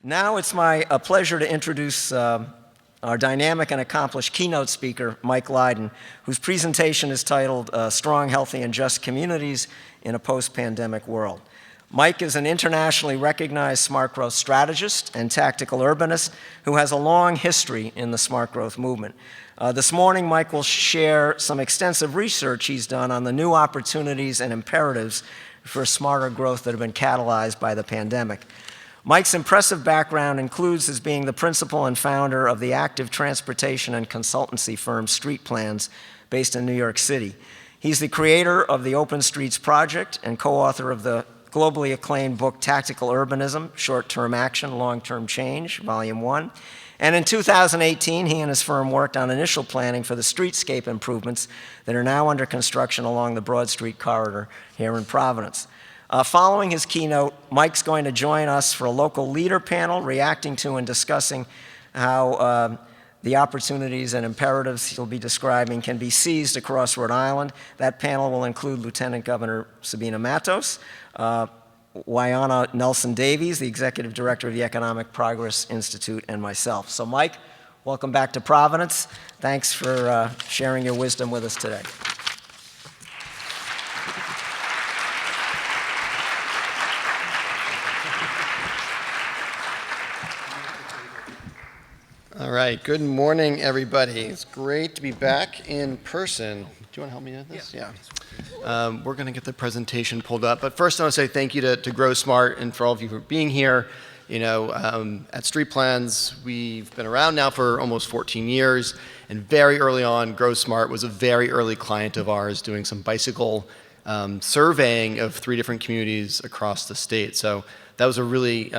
Now it's my pleasure to introduce our dynamic and accomplished keynote speaker, Mike Lydon, whose presentation is titled Strong, Healthy, and Just Communities in a Post-Pandemic World. Mike is an internationally recognized smart growth strategist and tactical urbanist who has a long history in the smart growth movement. This morning, Mike will share some extensive research he's done on the new opportunities and imperatives for smarter growth that have been catalyzed by the pandemic. Mike's impressive background includes his being the principal and founder of the active transportation and consultancy firm Street Plans, based in New York City. He's the creator of the Open Streets Project and co-author of the globally acclaimed book Tactical Urbanism, Short-Term Action, Long-Term Change, Volume 1. And in 2018, he and his firm worked on initial planning for the streetscape improvements that are now under construction along the Broad Street corridor here in Providence. Following his keynote, Mike's going to join us for a local leader panel reacting to and discussing how the opportunities and imperatives he'll be describing can be seized across Rhode Island. That panel will include Lieutenant Governor Sabina Matos, Wynonna Nelson Davies, the Executive Director of the Economic Progress Institute, and myself. So Mike, welcome back to Providence. Thanks for sharing your wisdom with us today. All right, good morning, everybody. It's great to be back in person. Do you want to help me with this? Yeah. We're going to get the presentation pulled up, but first I want to say thank you to Grow Smart and for all of you for being here. You know, at Street Plans, we've been around now for almost 14 years, and very early on, Grow Smart was a very early client of ours doing some bicycle surveying of 3 different communities across the state. So that was a really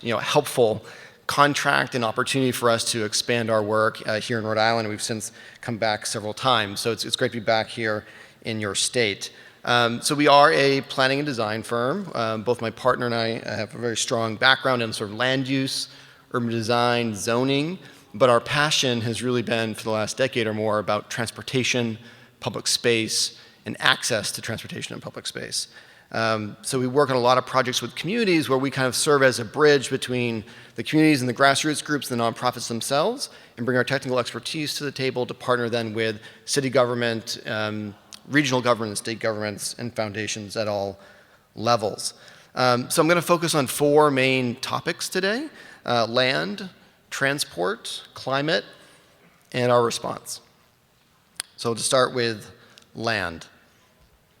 helpful contract and opportunity for us to expand our work here in Rhode Island. We've since come back several times, so it's great to be back here in your state. So we are a planning and design firm. Both my partner and I have a very strong background in sort of land use, urban design, zoning, but our passion has really been for the last decade or more about transportation, public space, and access to transportation and public space. So we work on a lot of projects with communities where we kind of serve as a bridge between the communities and the grassroots groups, the nonprofits themselves, and bring our technical expertise to the table to partner then with city government, regional government, state governments, and foundations at all levels. So I'm going to focus on 4 main topics today: land, transport, climate, and our response. So to start with land.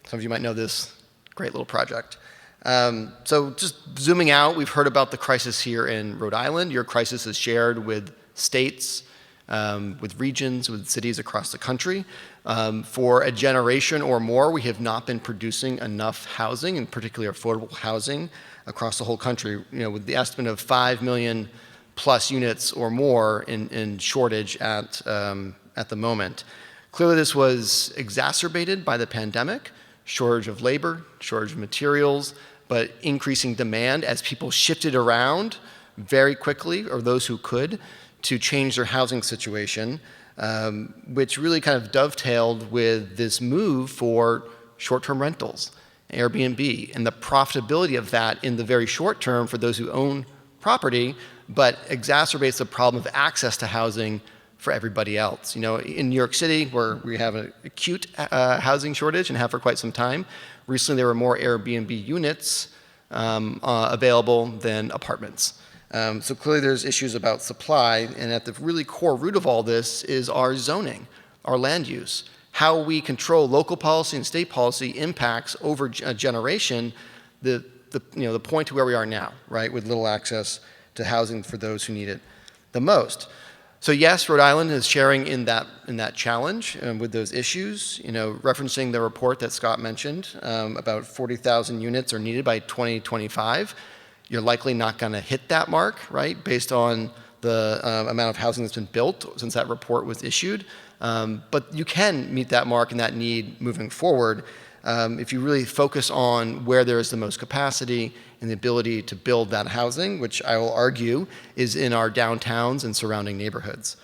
Some of you might know this great little project. So just zooming out, we've heard about the crisis here in Rhode Island. Your crisis is shared with states, with regions, with cities across the country. For a generation or more, we have not been producing enough housing, and particularly affordable housing, across the whole country. You know, with the estimate of 5 million plus units or more in shortage at the moment. Clearly, this was exacerbated by the pandemic. Shortage of labor, shortage of materials, but increasing demand as people shifted around very quickly, or those who could, to change their housing situation, which really kind of dovetailed with this move for short-term rentals, Airbnb, and the profitability of that in the very short term for those who own property, but exacerbates the problem of access to housing for everybody else. You know, in New York City, where we have an acute housing shortage and have for quite some time, recently there were more Airbnb units available than apartments. So clearly there's issues about supply, and at the really core root of all this is our zoning, our land use. How we control local policy and state policy impacts over a generation the point to where we are now, right, with little access to housing for those who need it the most. So yes, Rhode Island is sharing in that challenge with those issues. You know, referencing the report that Scott mentioned, about 40,000 units are needed by 2025. You're likely not going to hit that mark, right, based on the amount of housing that's been built since that report was issued. But you can meet that mark and that need moving forward if you really focus on where there is the most capacity and the ability to build that housing, which I will argue is in our downtowns and surrounding neighborhoods.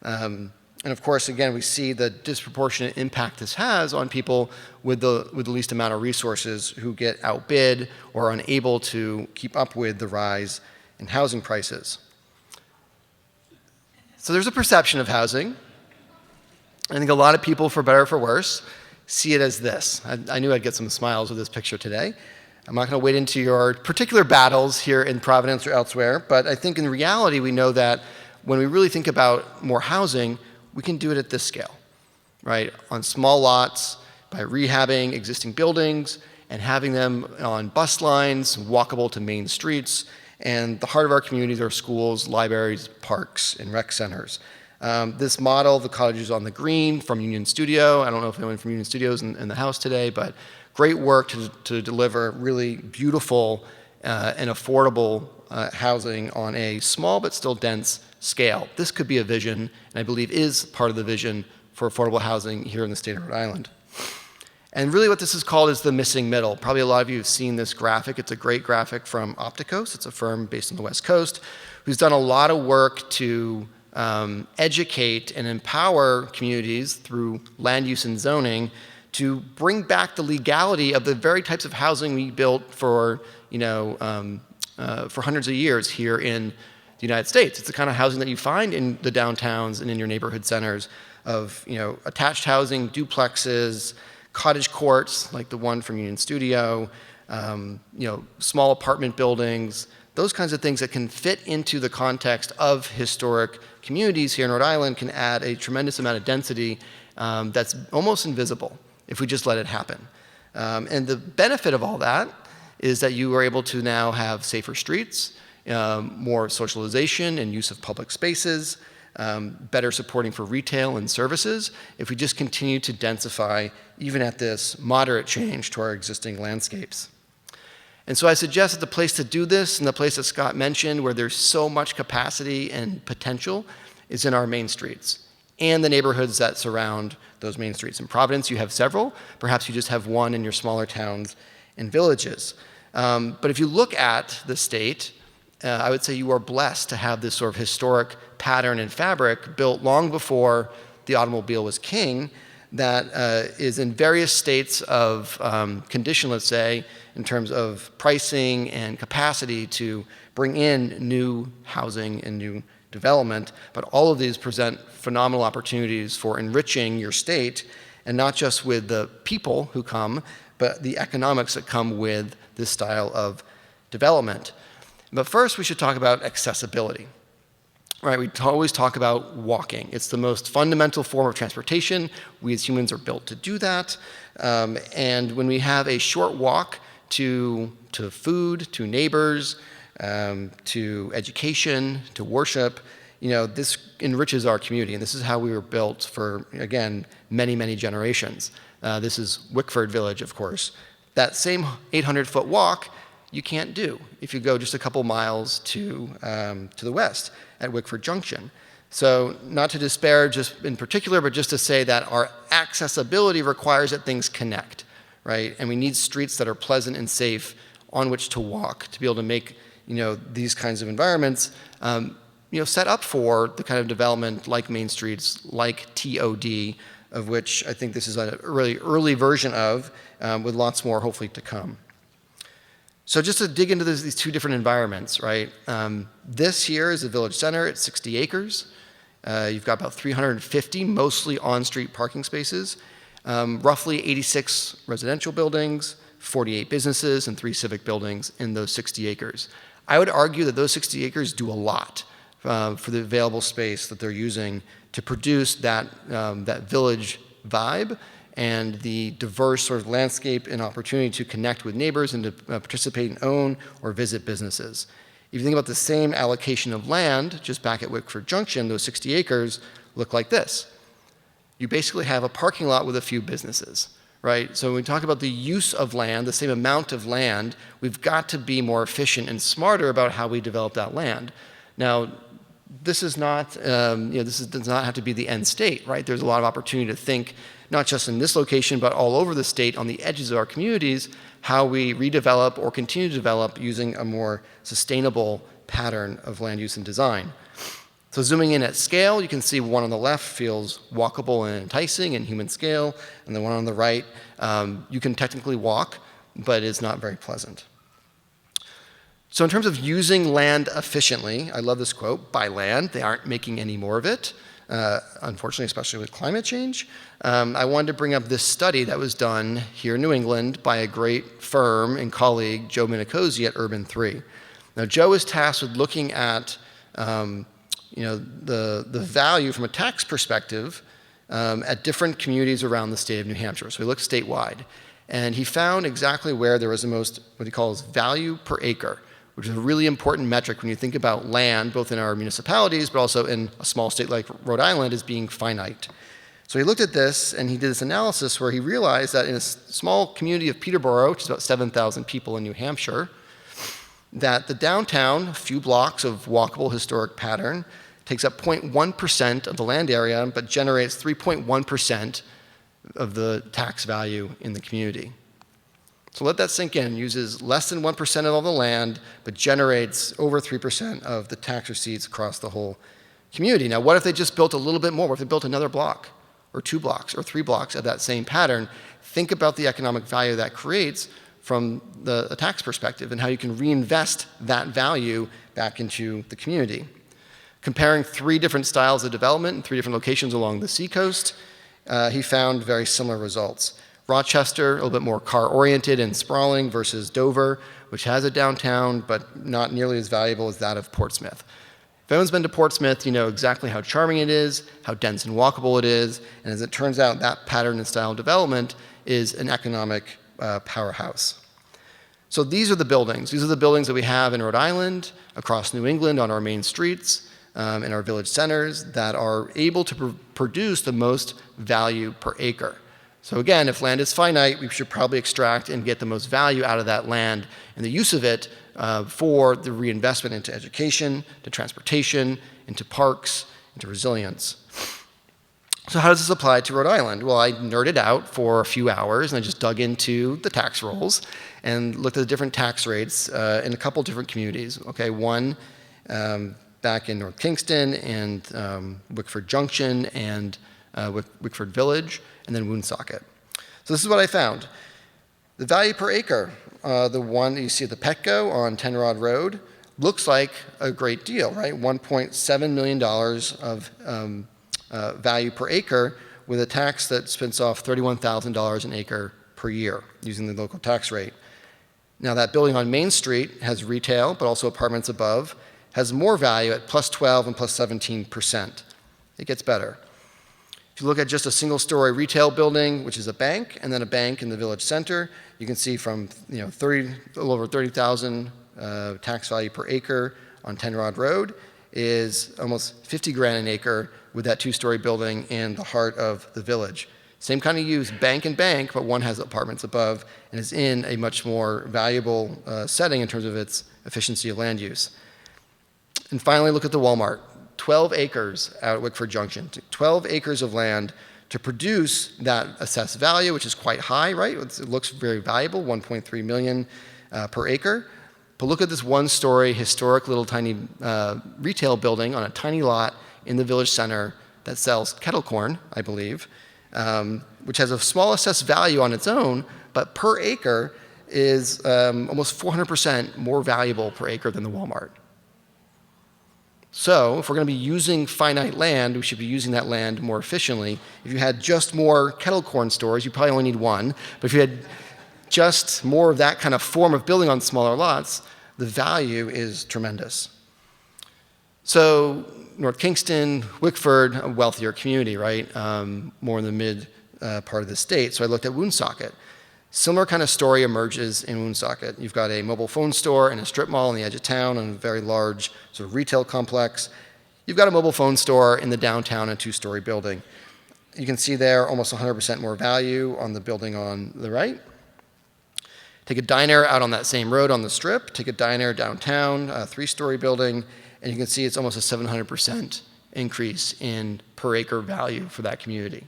And of course, again, we see the disproportionate impact this has on people with the least amount of resources who get outbid or are unable to keep up with the rise in housing prices. So there's a perception of housing. I think a lot of people, for better or for worse, see it as this. I knew I'd get some smiles with this picture today. I'm not going to wade into your particular battles here in Providence or elsewhere, but I think in reality we know that when we really think about more housing, we can do it at this scale, right? On small lots, by rehabbing existing buildings and having them on bus lines, walkable to main streets, and the heart of our communities are schools, libraries, parks, and rec centers. This model, the cottages on the green from Union Studio, I don't know if anyone from Union Studio is in the house today, but great work to deliver really beautiful and affordable housing on a small but still dense scale. This could be a vision, and I believe is part of the vision for affordable housing here in the state of Rhode Island. And really what this is called is the missing middle. Probably a lot of you have seen this graphic. It's a great graphic from Opticos. It's a firm based on the West Coast who's done a lot of work to educate and empower communities through land use and zoning to bring back the legality of the very types of housing we built for hundreds of years here in the United States. It's the kind of housing that you find in the downtowns and in your neighborhood centers of attached housing, duplexes, cottage courts like the one from Union Studio, small apartment buildings, those kinds of things that can fit into the context of historic communities here in Rhode Island can add a tremendous amount of density that's almost invisible if we just let it happen. And the benefit of all that is that you are able to now have safer streets, more socialization and use of public spaces, better supporting for retail and services if we just continue to densify even at this moderate change to our existing landscapes. And so I suggest that the place to do this, and the place that Scott mentioned where there's so much capacity and potential, is in our main streets and the neighborhoods that surround those main streets. In Providence, you have several. Perhaps you just have one in your smaller towns and villages. But if you look at the state, I would say you are blessed to have this sort of historic pattern and fabric built long before the automobile was king that is in various states of condition, let's say, in terms of pricing and capacity to bring in new housing and new development. But all of these present phenomenal opportunities for enriching your state, and not just with the people who come, but the economics that come with this style of development. But first, we should talk about accessibility. Right, we always talk about walking. It's the most fundamental form of transportation. We as humans are built to do that. And when we have a short walk to food, to neighbors, to education, to worship, this enriches our community. And this is how we were built for, again, many, many generations. This is Wickford Village, of course. That same 800-foot walk you can't do if you go just a couple miles to the west at Wickford Junction. So not to despair just in particular, but just to say that our accessibility requires that things connect, right? And we need streets that are pleasant and safe on which to walk to be able to make these kinds of environments set up for the kind of development like Main Streets, like TOD, of which I think this is a really early version of, with lots more hopefully to come. So just to dig into these two different environments, right? This here is the village center. It's 60 acres. You've got about 350 mostly on-street parking spaces, roughly 86 residential buildings, 48 businesses, and 3 civic buildings in those 60 acres. I would argue that those 60 acres do a lot for the available space that they're using to produce that village vibe and the diverse sort of landscape and opportunity to connect with neighbors and to participate and own or visit businesses. If you think about the same allocation of land, just back at Wickford Junction, those 60 acres look like this. You basically have a parking lot with a few businesses, right? So when we talk about the use of land, the same amount of land, we've got to be more efficient and smarter about how we develop that land. Now, this is not, does not have to be the end state, right? There's a lot of opportunity to think, not just in this location, but all over the state on the edges of our communities, how we redevelop or continue to develop using a more sustainable pattern of land use and design. So zooming in at scale, you can see one on the left feels walkable and enticing in human scale, and the one on the right, you can technically walk, but it's not very pleasant. So in terms of using land efficiently, I love this quote, buy land. They aren't making any more of it, unfortunately, especially with climate change. I wanted to bring up this study that was done here in New England by a great firm and colleague, Joe Minicozy at Urban 3. Now, Joe is tasked with looking at the value from a tax perspective at different communities around the state of New Hampshire. So he looked statewide. And he found exactly where there was the most, what he calls value per acre, which is a really important metric when you think about land, both in our municipalities, but also in a small state like Rhode Island, as being finite. So he looked at this, and he did this analysis where he realized that in a small community of Peterborough, which is about 7,000 people in New Hampshire, that the downtown, a few blocks of walkable historic pattern, takes up 0.1% of the land area, but generates 3.1% of the tax value in the community. So let that sink in. Uses less than 1% of all the land, but generates over 3% of the tax receipts across the whole community. Now, what if they just built a little bit more? What if they built another block, or 2 blocks, or 3 blocks of that same pattern? Think about the economic value that creates from the tax perspective and how you can reinvest that value back into the community. Comparing 3 different styles of development in 3 different locations along the seacoast, he found very similar results. Rochester, a little bit more car-oriented and sprawling, versus Dover, which has a downtown, but not nearly as valuable as that of Portsmouth. If anyone's been to Portsmouth, you know exactly how charming it is, how dense and walkable it is, and as it turns out, that pattern and style of development is an economic powerhouse. So these are the buildings. These are the buildings that we have in Rhode Island, across New England, on our main streets, in our village centers, that are able to produce the most value per acre. So again, if land is finite, we should probably extract and get the most value out of that land and the use of it for the reinvestment into education, to transportation, into parks, into resilience. So how does this apply to Rhode Island? Well, I nerded out for a few hours and I just dug into the tax rolls and looked at the different tax rates in a couple different communities. Okay, one back in North Kingston and Wickford Junction and Wickford Village, and then Woonsocket. So this is what I found. The value per acre, the one that you see at the Petco on 10 Rod Road, looks like a great deal, right? $1.7 million of value per acre with a tax that spins off $31,000 an acre per year using the local tax rate. Now that building on Main Street has retail, but also apartments above, has more value at plus 12 and plus 17%. It gets better. If you look at just a single-story retail building, which is a bank, and then a bank in the village center, you can see from a little over 30,000 tax value per acre on 10 Rod Road is almost 50 grand an acre with that 2-story building in the heart of the village. Same kind of use, bank and bank, but one has apartments above and is in a much more valuable setting in terms of its efficiency of land use. And finally, look at the Walmart. 12 acres out at Wickford Junction, 12 acres of land to produce that assessed value, which is quite high, right? It looks very valuable, 1.3 million per acre. But look at this 1-story historic little tiny retail building on a tiny lot in the village center that sells kettle corn, I believe, which has a small assessed value on its own, but per acre is almost 400% more valuable per acre than the Walmart. So if we're going to be using finite land, we should be using that land more efficiently. If you had just more kettle corn stores, you probably only need one. But if you had just more of that kind of form of building on smaller lots, the value is tremendous. So North Kingston, Wickford, a wealthier community, right? More in the mid part of the state. So I looked at Woonsocket. Similar kind of story emerges in Woonsocket. You've got a mobile phone store and a strip mall on the edge of town and a very large sort of retail complex. You've got a mobile phone store in the downtown, a 2-story building. You can see there almost 100% more value on the building on the right. Take a diner out on that same road on the strip. Take a diner downtown, a 3-story building, and you can see it's almost a 700% increase in per acre value for that community.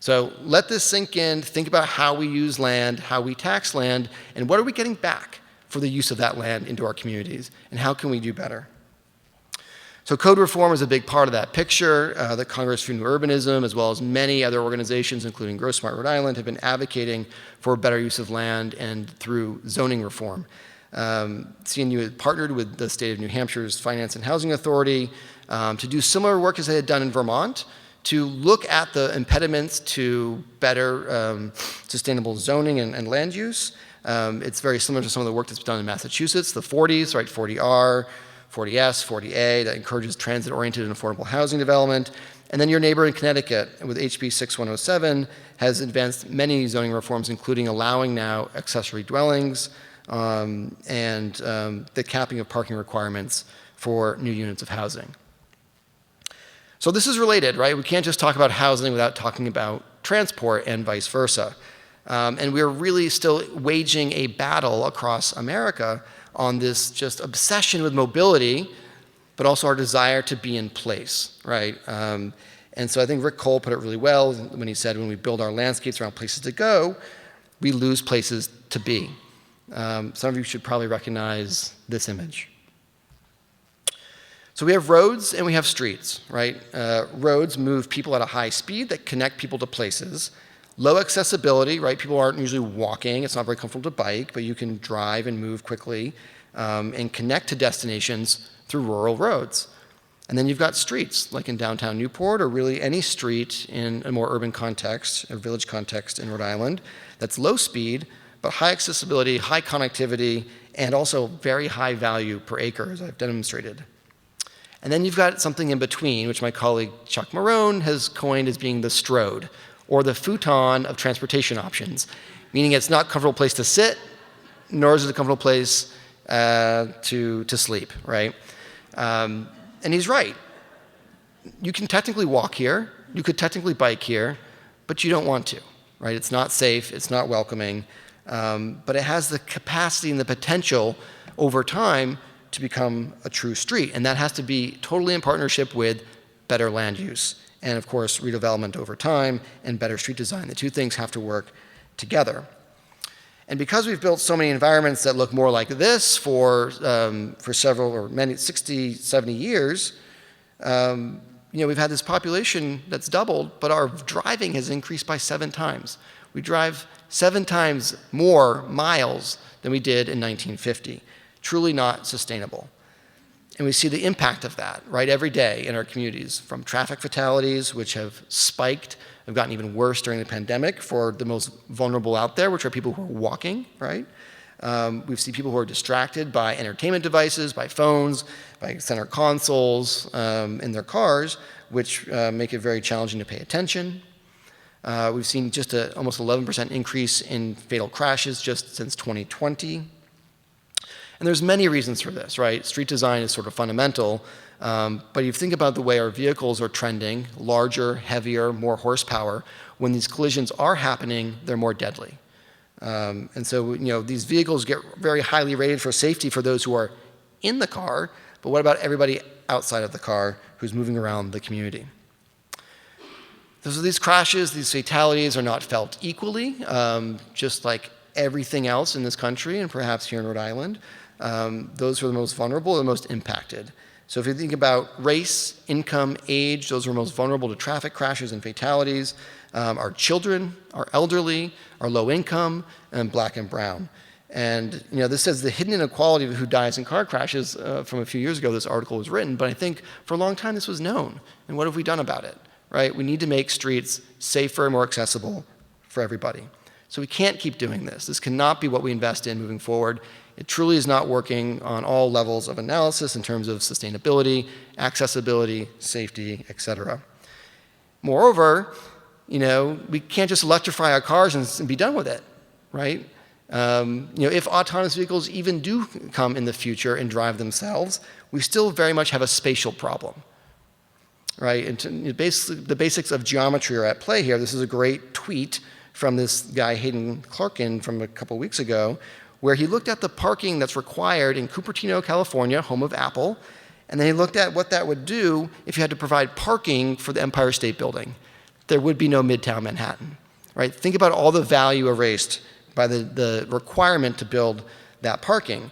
So let this sink in, think about how we use land, how we tax land, and what are we getting back for the use of that land into our communities, and how can we do better? So code reform is a big part of that picture. The Congress for New Urbanism, as well as many other organizations, including Grow Smart Rhode Island, have been advocating for better use of land and through zoning reform. CNU had partnered with the state of New Hampshire's Finance and Housing Authority to do similar work as they had done in Vermont, to look at the impediments to better sustainable zoning and land use. It's very similar to some of the work that's been done in Massachusetts, the 40s, right, 40R, 40S, 40A, that encourages transit-oriented and affordable housing development. And then your neighbor in Connecticut, with HB 6107, has advanced many zoning reforms, including allowing now accessory dwellings and the capping of parking requirements for new units of housing. So this is related, right? We can't just talk about housing without talking about transport and vice versa. And we're really still waging a battle across America on this just obsession with mobility, but also our desire to be in place, right? And so I think Rick Cole put it really well when he said, when we build our landscapes around places to go, we lose places to be. Some of you should probably recognize this image. So we have roads and we have streets, right? Roads move people at a high speed that connect people to places. Low accessibility, right? People aren't usually walking. It's not very comfortable to bike, but you can drive and move quickly and connect to destinations through rural roads. And then you've got streets, like in downtown Newport, or really any street in a more urban context, a village context in Rhode Island, that's low speed, but high accessibility, high connectivity, and also very high value per acre, as I've demonstrated. And then you've got something in between, which my colleague Chuck Marone has coined as being the strode, or the futon of transportation options, meaning it's not a comfortable place to sit, nor is it a comfortable place to sleep, right? And he's right. You can technically walk here, you could technically bike here, but you don't want to, right? It's not safe, it's not welcoming, but it has the capacity and the potential over time to become a true street, and that has to be totally in partnership with better land use, and of course redevelopment over time and better street design. The two things have to work together. And because we've built so many environments that look more like this for several or many 60, 70 years, we've had this population that's doubled, but our driving has increased by 7 times. We drive 7 times more miles than we did in 1950. Truly not sustainable. And we see the impact of that, right, every day in our communities, from traffic fatalities, which have spiked, have gotten even worse during the pandemic for the most vulnerable out there, which are people who are walking, right? We've seen people who are distracted by entertainment devices, by phones, by center consoles in their cars, which make it very challenging to pay attention. We've seen just almost 11% increase in fatal crashes just since 2020. And there's many reasons for this, right? Street design is sort of fundamental, but if you think about the way our vehicles are trending, larger, heavier, more horsepower, when these collisions are happening, they're more deadly. And so, these vehicles get very highly rated for safety for those who are in the car, but what about everybody outside of the car who's moving around the community? So these crashes, these fatalities are not felt equally, just like everything else in this country and perhaps here in Rhode Island. Those who are the most vulnerable are the most impacted. So if you think about race, income, age, those who are most vulnerable to traffic crashes and fatalities, our children, our elderly, our low income, and black and brown. And this says the hidden inequality of who dies in car crashes from a few years ago. This article was written, but I think for a long time this was known. And what have we done about it? Right? We need to make streets safer and more accessible for everybody. So we can't keep doing this. This cannot be what we invest in moving forward. It truly is not working on all levels of analysis in terms of sustainability, accessibility, safety, et cetera. Moreover, we can't just electrify our cars and be done with it, right? If autonomous vehicles even do come in the future and drive themselves, we still very much have a spatial problem, right? And basically, the basics of geometry are at play here. This is a great tweet from this guy, Hayden Clarkin, from a couple weeks ago, where he looked at the parking that's required in Cupertino, California, home of Apple, and then he looked at what that would do if you had to provide parking for the Empire State Building. There would be no Midtown Manhattan, right? Think about all the value erased by the requirement to build that parking.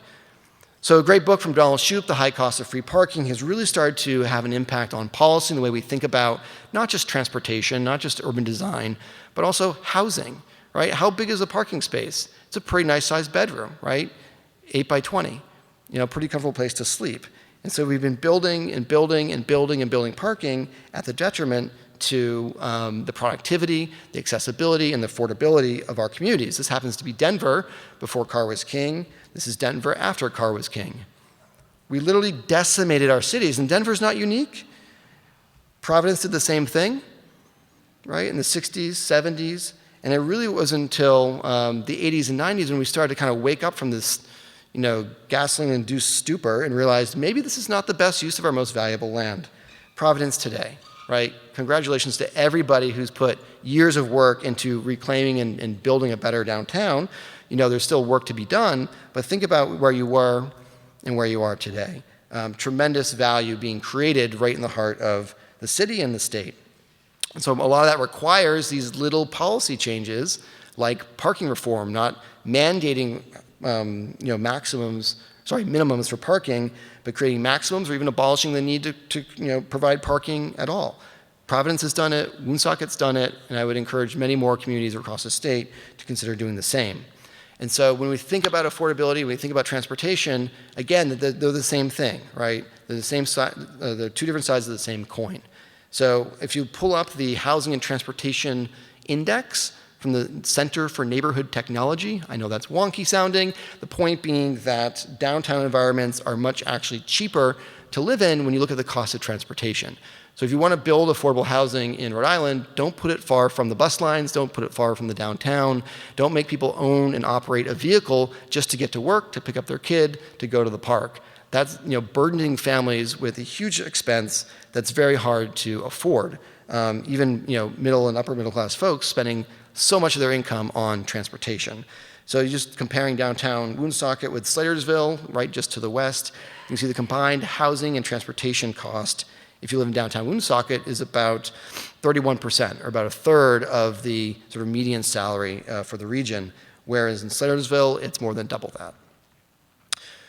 So a great book from Donald Shoup, The High Cost of Free Parking, has really started to have an impact on policy and the way we think about not just transportation, not just urban design, but also housing, right? How big is a parking space? It's a pretty nice sized bedroom, right? 8 by 20, pretty comfortable place to sleep. And so we've been building and building and building and building parking at the detriment to the productivity, the accessibility, and the affordability of our communities. This happens to be Denver before car was king. This is Denver after car was king. We literally decimated our cities, and Denver's not unique. Providence did the same thing, right, in the 60s, 70s, and it really wasn't until the 80s and 90s when we started to kind of wake up from this gasoline-induced stupor and realized maybe this is not the best use of our most valuable land. Providence today, right? Congratulations to everybody who's put years of work into reclaiming and building a better downtown. There's still work to be done, but think about where you were and where you are today. Tremendous value being created right in the heart of the city and the state. And so a lot of that requires these little policy changes like parking reform, not mandating minimums for parking, but creating maximums or even abolishing the need to provide parking at all. Providence has done it, Woonsocket's done it, and I would encourage many more communities across the state to consider doing the same. And so when we think about affordability, when we think about transportation, again, they're the same thing, right? They're the same side, they're two different sides of the same coin. So if you pull up the Housing and Transportation Index from the Center for Neighborhood Technology, I know that's wonky sounding, the point being that downtown environments are much actually cheaper to live in when you look at the cost of transportation. So if you want to build affordable housing in Rhode Island, don't put it far from the bus lines, don't put it far from the downtown, don't make people own and operate a vehicle just to get to work, to pick up their kid, to go to the park. That's burdening families with a huge expense that's very hard to afford. Even middle and upper middle class folks spending so much of their income on transportation. So you're just comparing downtown Woonsocket with Slatersville, right just to the west, you can see the combined housing and transportation cost if you live in downtown Woonsocket is about 31%, or about a third of the sort of median salary for the region, whereas in Slatersville, it's more than double that.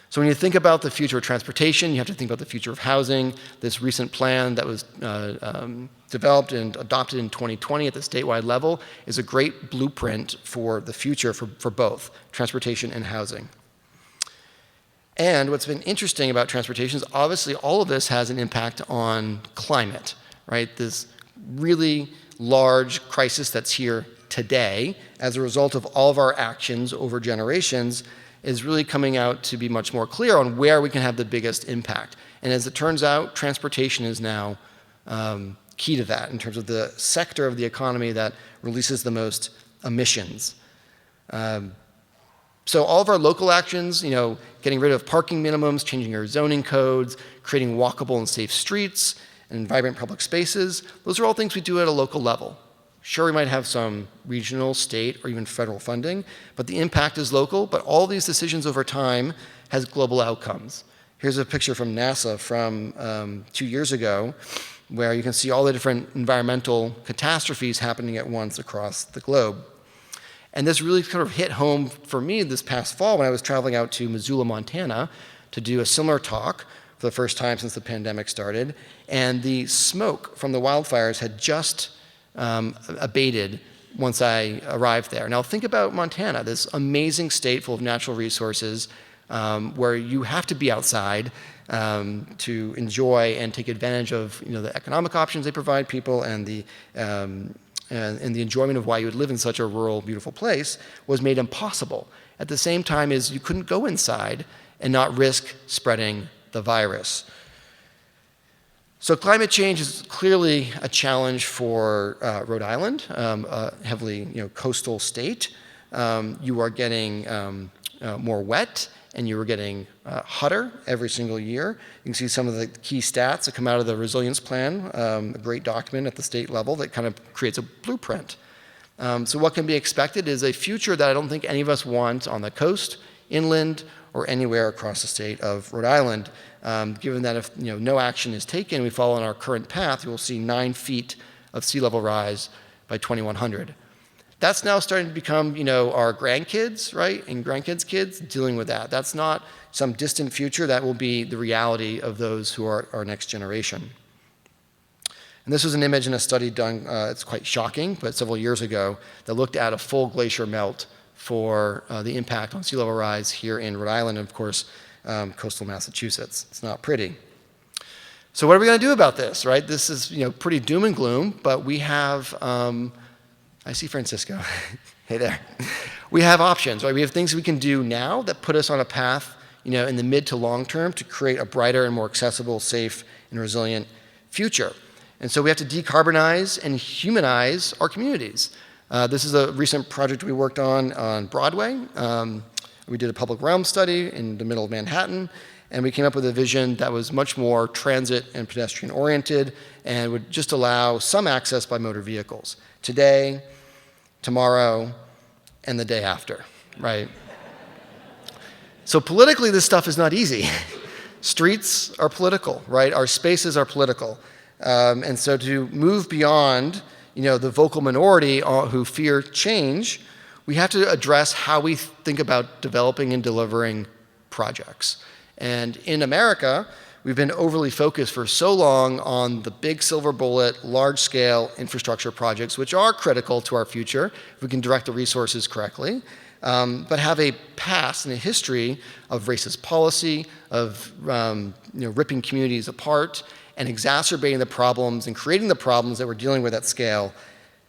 So when you think about the future of transportation, you have to think about the future of housing. This recent plan that was developed and adopted in 2020 at the statewide level is a great blueprint for the future for both transportation and housing. And what's been interesting about transportation is obviously all of this has an impact on climate, right? This really large crisis that's here today as a result of all of our actions over generations is really coming out to be much more clear on where we can have the biggest impact. And as it turns out, transportation is now key to that in terms of the sector of the economy that releases the most emissions. So all of our local actions, getting rid of parking minimums, changing our zoning codes, creating walkable and safe streets, and vibrant public spaces, those are all things we do at a local level. Sure, we might have some regional, state, or even federal funding, but the impact is local, but all these decisions over time has global outcomes. Here's a picture from NASA from 2 years ago, where you can see all the different environmental catastrophes happening at once across the globe. And this really kind of hit home for me this past fall when I was traveling out to Missoula, Montana to do a similar talk for the first time since the pandemic started. And the smoke from the wildfires had just abated once I arrived there. Now think about Montana, this amazing state full of natural resources where you have to be outside to enjoy and take advantage of the economic options they provide people and the enjoyment of why you would live in such a rural, beautiful place was made impossible. At the same time as you couldn't go inside and not risk spreading the virus. So climate change is clearly a challenge for Rhode Island, a heavily coastal state. You are getting more wet and you are getting hotter every single year. You can see some of the key stats that come out of the resilience plan, a great document at the state level that kind of creates a blueprint. So what can be expected is a future that I don't think any of us want on the coast, inland, or anywhere across the state of Rhode Island, given that if no action is taken, we follow on our current path, you will see 9 feet of sea level rise by 2100. That's now starting to become, our grandkids, right, and grandkids' kids dealing with that. That's not some distant future. That will be the reality of those who are our next generation. And this was an image in a study done, it's quite shocking, but several years ago, that looked at a full glacier melt for the impact on sea level rise here in Rhode Island and, of course, coastal Massachusetts. It's not pretty. So what are we going to do about this, right? This is, pretty doom and gloom, but we have, I see Francisco. Hey there. We have options, right? We have things we can do now that put us on a path, in the mid to long term to create a brighter and more accessible, safe, and resilient future. And so we have to decarbonize and humanize our communities. This is a recent project we worked on Broadway. We did a public realm study in the middle of Manhattan, and we came up with a vision that was much more transit and pedestrian oriented and would just allow some access by motor vehicles today, tomorrow, and the day after, right? So politically, this stuff is not easy. Streets are political, right? Our spaces are political. And so to move beyond, the vocal minority who fear change, we have to address how we think about developing and delivering projects. And in America, we've been overly focused for so long on the big silver bullet, large-scale infrastructure projects, which are critical to our future if we can direct the resources correctly, but have a past and a history of racist policy, of ripping communities apart, and exacerbating the problems and creating the problems that we're dealing with at scale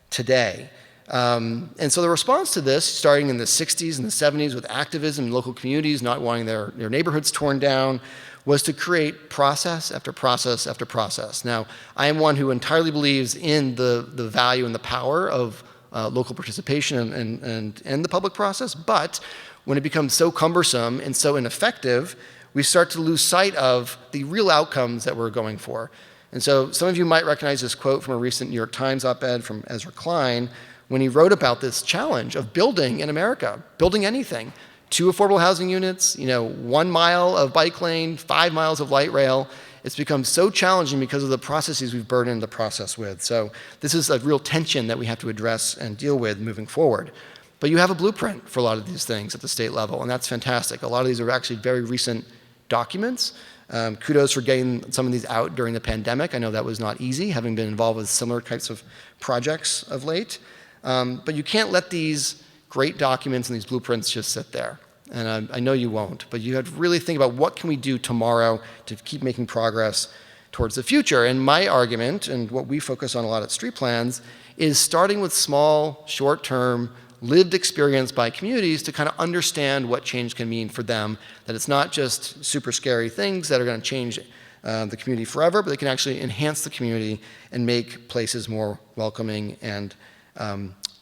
today. And so the response to this, starting in the 60s and the 70s with activism in local communities not wanting their neighborhoods torn down, was to create process after process after process. Now, I am one who entirely believes in the value and the power of local participation and the public process, but when it becomes so cumbersome and so ineffective, we start to lose sight of the real outcomes that we're going for. And so some of you might recognize this quote from a recent New York Times op-ed from Ezra Klein, when he wrote about this challenge of building in America, building anything, 2 affordable housing units, 1 mile of bike lane, 5 miles of light rail. It's become so challenging because of the processes we've burdened the process with. So this is a real tension that we have to address and deal with moving forward. But you have a blueprint for a lot of these things at the state level, and that's fantastic. A lot of these are actually very recent documents. Kudos for getting some of these out during the pandemic. I know that was not easy, having been involved with similar types of projects of late. But you can't let these great documents and these blueprints just sit there. And I know you won't, but you have to really think about what can we do tomorrow to keep making progress towards the future. And my argument, and what we focus on a lot at Street Plans, is starting with small, short-term, lived experience by communities to kind of understand what change can mean for them, that it's not just super scary things that are going to change the community forever, but they can actually enhance the community and make places more welcoming and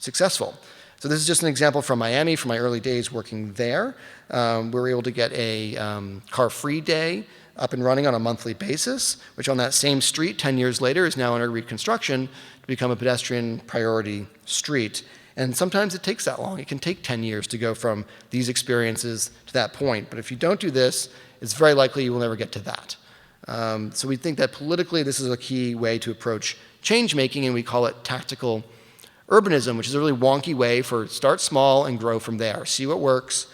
successful. So this is just an example from Miami, from my early days working there. We were able to get a car-free day up and running on a monthly basis, which on that same street 10 years later is now under reconstruction to become a pedestrian priority street. And sometimes it takes that long. It can take 10 years to go from these experiences to that point. But if you don't do this, it's very likely you will never get to that. So we think that politically this is a key way to approach change making, and we call it tactical urbanism, which is a really wonky way for start small and grow from there. See what works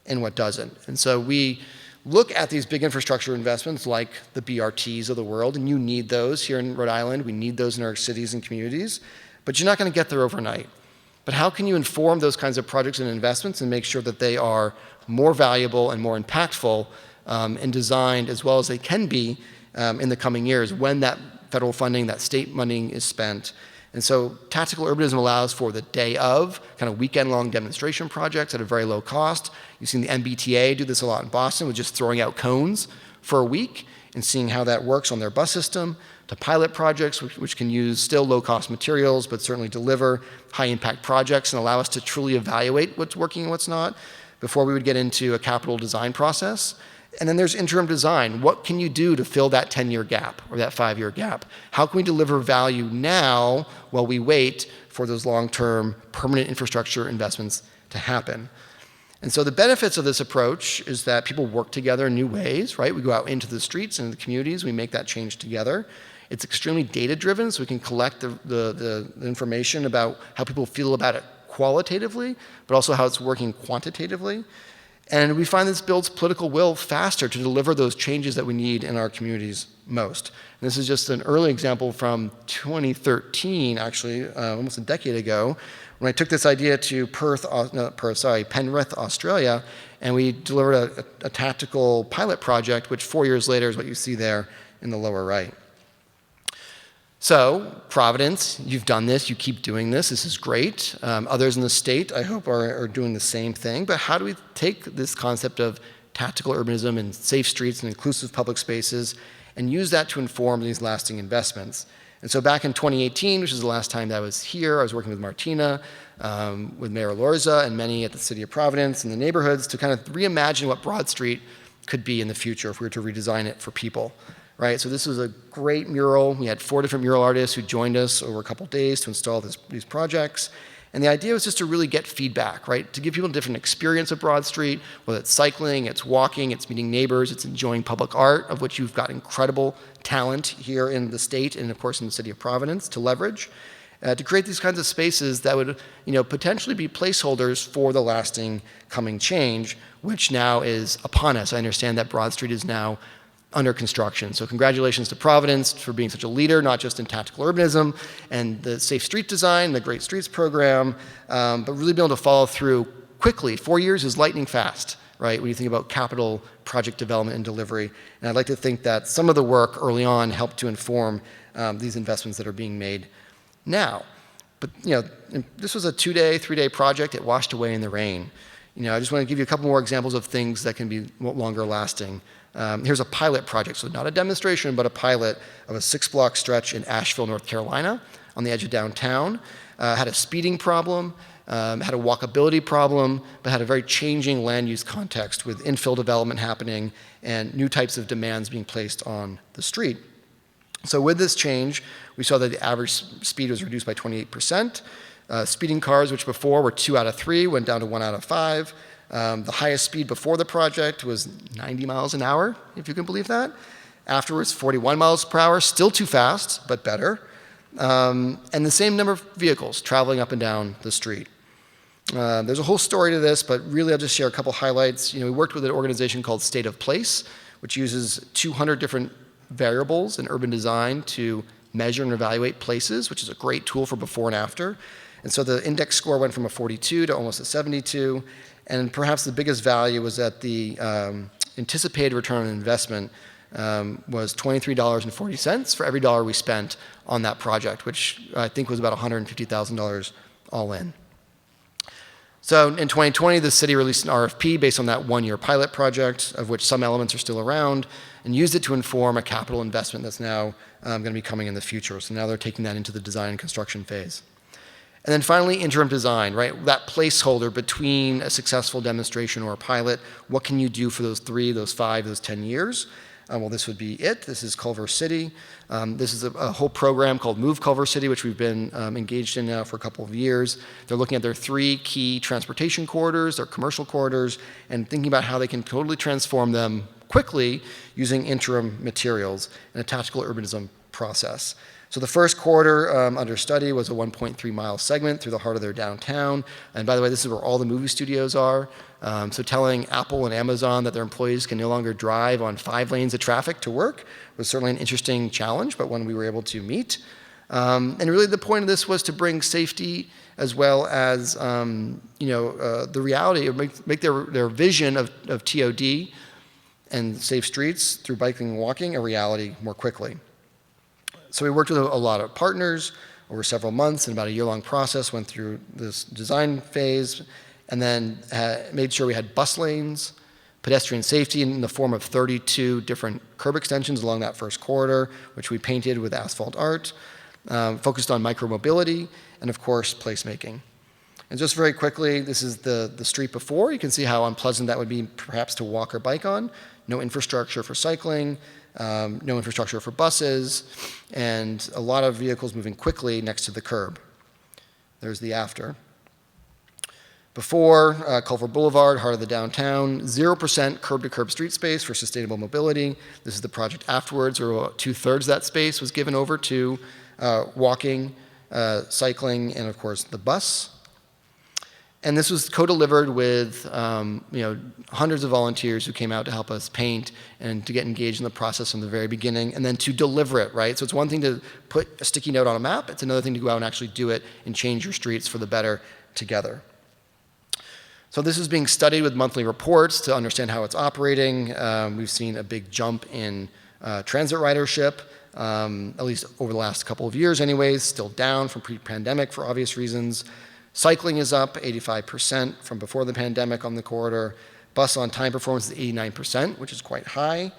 and what doesn't. And so we look at these big infrastructure investments like the BRTs of the world, and you need those here in Rhode Island. We need those in our cities and communities, but you're not going to get there overnight. But how can you inform those kinds of projects and investments and make sure that they are more valuable and more impactful and designed as well as they can be in the coming years when that federal funding, that state money is spent? And so tactical urbanism allows for the day of, kind of weekend-long demonstration projects at a very low cost. You've seen the MBTA do this a lot in Boston with just throwing out cones for a week and seeing how that works on their bus system, to pilot projects which can use still low-cost materials but certainly deliver high-impact projects and allow us to truly evaluate what's working and what's not before we would get into a capital design process. And then there's interim design. What can you do to fill that 10-year gap or that 5-year gap? How can we deliver value now while we wait for those long-term permanent infrastructure investments to happen? And so the benefits of this approach is that people work together in new ways, right? We go out into the streets and the communities, we make that change together. It's extremely data-driven, so we can collect the information about how people feel about it qualitatively, but also how it's working quantitatively. And we find this builds political will faster to deliver those changes that we need in our communities most. And this is just an early example from 2013, actually, almost a decade ago, when I took this idea to Penrith, Australia, and we delivered a tactical pilot project, which 4 years later is what you see there in the lower right. So, Providence, you've done this, you keep doing this is great. Others in the state, I hope, are doing the same thing. But how do we take this concept of tactical urbanism and safe streets and inclusive public spaces and use that to inform these lasting investments? And so back in 2018, which is the last time that I was here, I was working with Martina, with Mayor Lorza and many at the City of Providence and the neighborhoods to kind of reimagine what Broad Street could be in the future if we were to redesign it for people. Right, so this was a great mural. We had 4 different mural artists who joined us over a couple days to install these projects. And the idea was just to really get feedback, right? To give people a different experience of Broad Street, whether it's cycling, it's walking, it's meeting neighbors, it's enjoying public art, of which you've got incredible talent here in the state and, of course, in the City of Providence to leverage, to create these kinds of spaces that would, potentially be placeholders for the lasting coming change, which now is upon us. I understand that Broad Street is now under construction. So congratulations to Providence for being such a leader, not just in tactical urbanism and the safe street design, the Great Streets program, but really being able to follow through quickly. 4 years is lightning fast, right, when you think about capital project development and delivery. And I'd like to think that some of the work early on helped to inform these investments that are being made now. But, this was a 2-day, 3-day project. It washed away in the rain. I just want to give you a couple more examples of things that can be longer lasting. Here's a pilot project, so not a demonstration, but a pilot of a 6-block stretch in Asheville, North Carolina, on the edge of downtown. Had a speeding problem, had a walkability problem, but had a very changing land use context with infill development happening and new types of demands being placed on the street. So with this change, we saw that the average speed was reduced by 28%. Speeding cars, which before were 2 out of 3, went down to 1 out of 5. The highest speed before the project was 90 miles an hour, if you can believe that. Afterwards, 41 miles per hour, still too fast, but better. And the same number of vehicles traveling up and down the street. There's a whole story to this, but really I'll just share a couple highlights. We worked with an organization called State of Place, which uses 200 different variables in urban design to measure and evaluate places, which is a great tool for before and after. And so the index score went from a 42 to almost a 72. And perhaps the biggest value was that the anticipated return on investment was $23.40 for every dollar we spent on that project, which I think was about $150,000 all in. So in 2020, the city released an RFP based on that 1-year pilot project, of which some elements are still around, and used it to inform a capital investment that's now going to be coming in the future. So now they're taking that into the design and construction phase. And then finally, interim design, right? That placeholder between a successful demonstration or a pilot. What can you do for those 3, those 5, those 10 years? Well, this would be it. This is Culver City. This is a whole program called Move Culver City, which we've been engaged in now for a couple of years. They're looking at their 3 key transportation corridors, their commercial corridors, and thinking about how they can totally transform them quickly using interim materials and a tactical urbanism process. So the first corridor under study was a 1.3-mile segment through the heart of their downtown. And by the way, this is where all the movie studios are. So telling Apple and Amazon that their employees can no longer drive on 5 lanes of traffic to work was certainly an interesting challenge, but one we were able to meet. And really the point of this was to bring safety as well as the reality, of make their vision of TOD and safe streets through biking and walking a reality more quickly. So we worked with a lot of partners over several months, and about a year-long process, went through this design phase, and then made sure we had bus lanes, pedestrian safety in the form of 32 different curb extensions along that first corridor, which we painted with asphalt art, focused on micromobility, and of course, placemaking. And just very quickly, this is the street before. You can see how unpleasant that would be perhaps to walk or bike on. No infrastructure for cycling, no infrastructure for buses, and a lot of vehicles moving quickly next to the curb. There's the after. Before, Culver Boulevard, heart of the downtown, 0% curb-to-curb street space for sustainable mobility. This is the project afterwards, where about 2/3 of that space was given over to walking, cycling, and of course the bus. And this was co-delivered with hundreds of volunteers who came out to help us paint and to get engaged in the process from the very beginning, and then to deliver it, right? So it's one thing to put a sticky note on a map. It's another thing to go out and actually do it and change your streets for the better together. So this is being studied with monthly reports to understand how it's operating. We've seen a big jump in transit ridership, at least over the last couple of years anyways, still down from pre-pandemic for obvious reasons. Cycling is up 85% from before the pandemic on the corridor. Bus on-time performance is 89%, which is quite high.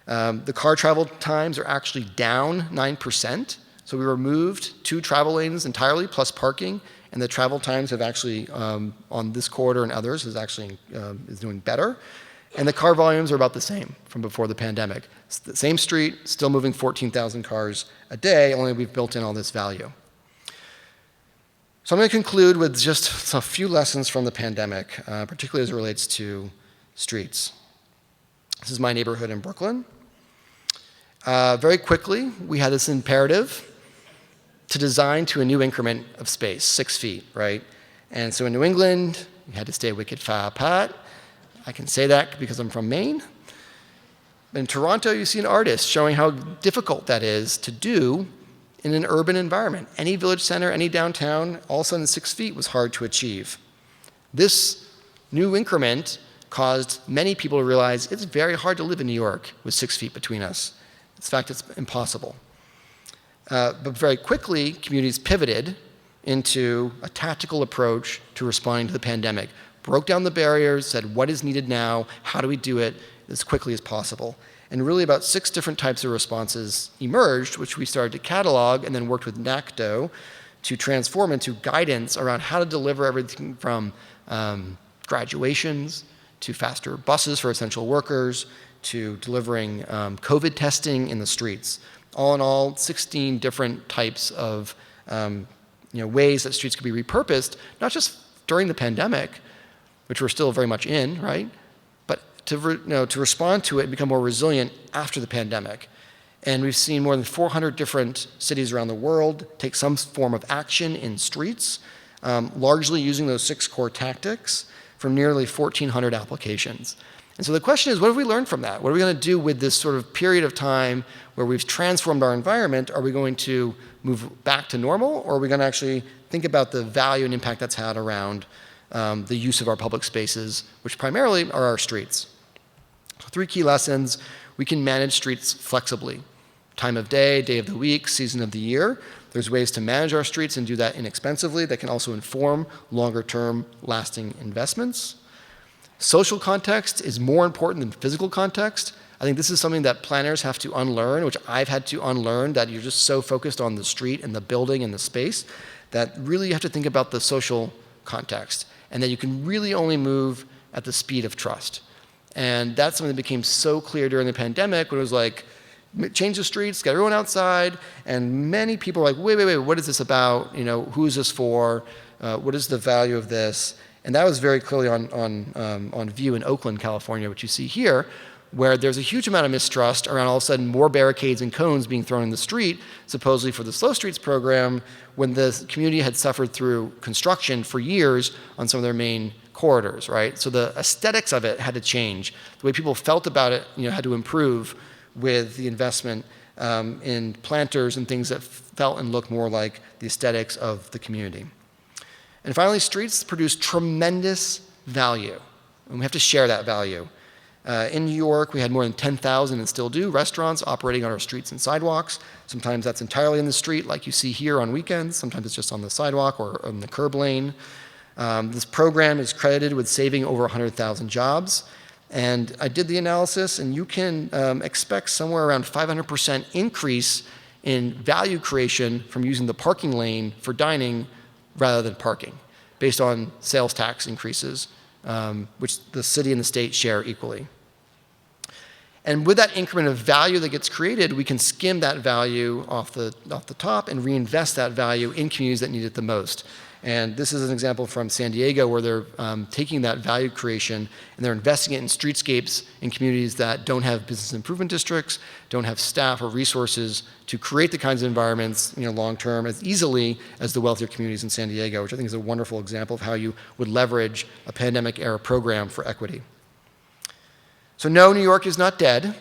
The car travel times are actually down 9%. So we removed 2 travel lanes entirely, plus parking, and the travel times have actually, on this corridor and others, is doing better. And the car volumes are about the same from before the pandemic. It's the same street, still moving 14,000 cars a day, only we've built in all this value. So I'm going to conclude with just a few lessons from the pandemic, particularly as it relates to streets. This is my neighborhood in Brooklyn. Very quickly, we had this imperative to design to a new increment of space, 6 feet, right? And so in New England, you had to stay wicked far apart. I can say that because I'm from Maine. In Toronto, you see an artist showing how difficult that is to do in an urban environment. Any village center, any downtown, all of a sudden 6 feet was hard to achieve. This new increment caused many people to realize it's very hard to live in New York with 6 feet between us. In fact, it's impossible. But very quickly, communities pivoted into a tactical approach to responding to the pandemic, broke down the barriers, said what is needed now, how do we do it as quickly as possible. And really about 6 different types of responses emerged, which we started to catalog and then worked with NACDO to transform into guidance around how to deliver everything from graduations to faster buses for essential workers to delivering COVID testing in the streets. All in all, 16 different types of ways that streets could be repurposed, not just during the pandemic, which we're still very much in, right? To respond to it and become more resilient after the pandemic. And we've seen more than 400 different cities around the world take some form of action in streets, largely using those 6 core tactics from nearly 1,400 applications. And so the question is, what have we learned from that? What are we going to do with this sort of period of time where we've transformed our environment? Are we going to move back to normal, or are we going to actually think about the value and impact that's had around the use of our public spaces, which primarily are our streets? 3 key lessons. We can manage streets flexibly. Time of day, day of the week, season of the year. There's ways to manage our streets and do that inexpensively that can also inform longer-term lasting investments. Social context is more important than physical context. I think this is something that planners have to unlearn, which I've had to unlearn, that you're just so focused on the street and the building and the space that really you have to think about the social context, and that you can really only move at the speed of trust. And that's something that became so clear during the pandemic when it was like, change the streets, get everyone outside, and many people were like, wait, what is this about? Who is this for? What is the value of this? And that was very clearly on view in Oakland, California, which you see here, where there's a huge amount of mistrust around all of a sudden more barricades and cones being thrown in the street, supposedly for the Slow Streets program, when the community had suffered through construction for years on some of their main corridors, right? So the aesthetics of it had to change. The way people felt about it, had to improve with the investment in planters and things that felt and looked more like the aesthetics of the community. And finally, streets produce tremendous value, and we have to share that value. In New York, we had more than 10,000, and still do, restaurants operating on our streets and sidewalks. Sometimes that's entirely in the street, like you see here on weekends. Sometimes it's just on the sidewalk or on the curb lane. This program is credited with saving over 100,000 jobs. And I did the analysis, and you can expect somewhere around 500% increase in value creation from using the parking lane for dining rather than parking, based on sales tax increases, which the city and the state share equally. And with that increment of value that gets created, we can skim that value off the top and reinvest that value in communities that need it the most. And this is an example from San Diego where they're taking that value creation and they're investing it in streetscapes in communities that don't have business improvement districts, don't have staff or resources to create the kinds of environments, long term as easily as the wealthier communities in San Diego, which I think is a wonderful example of how you would leverage a pandemic era program for equity. So no, New York is not dead.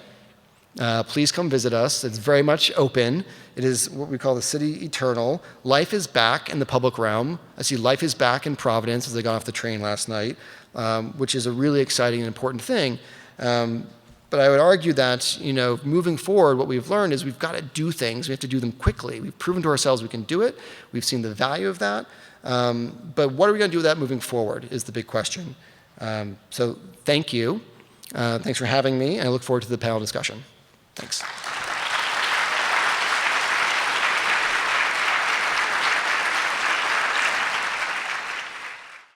Please come visit us. It's very much open. It is what we call the city eternal. Life is back in the public realm. I see life is back in Providence as I got off the train last night, which is a really exciting and important thing. But I would argue that, moving forward, what we've learned is we've got to do things. We have to do them quickly. We've proven to ourselves we can do it. We've seen the value of that. But what are we going to do with that moving forward is the big question. So thank you. Thanks for having me. And I look forward to the panel discussion.